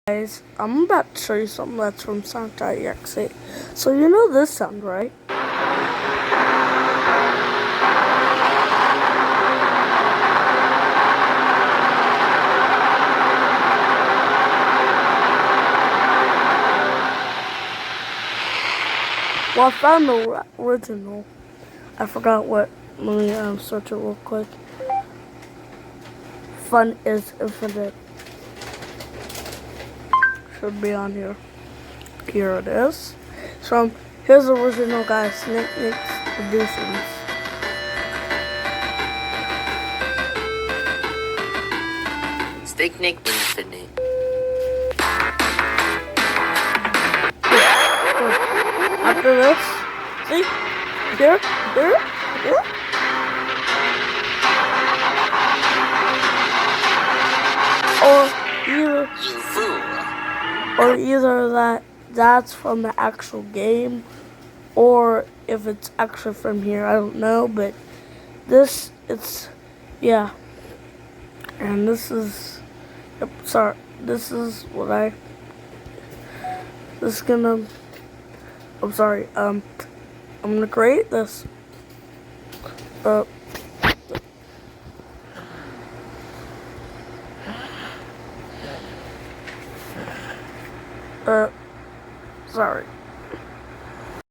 Guys, I'm about to show you something that's from sonic.exe. So you know this sound, right? Well, I found the original. I forgot what. Let me search it real quick. Fun is infinite. Should be on here. Here it is. So here's the original, guys. Sonic.exe editions. Sonic Infinite. After this, see? Here. Or either that's from the actual game, or if it's actually from here, I don't know, but yeah. And this is, this is what I'm gonna create this. Sorry.